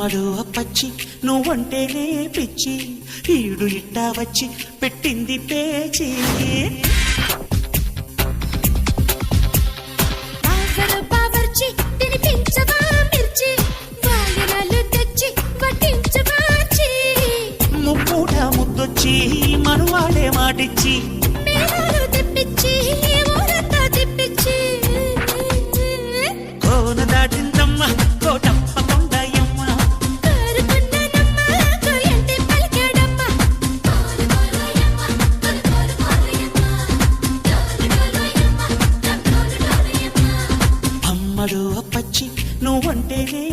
అమ్మడు అప్పచ్చి నువ్వంటేనే పిచ్చి ఈడు ఇట్టా వచ్చి పెట్టింది పేచి ముప్పూట ముద్దొచ్చి మనువాడే మాటిచ్చి కోన దాటిందమ్మ కోటప్ప కొండయమ్మ అమ్మడు అప్పచ్చి నువ్వంటేనే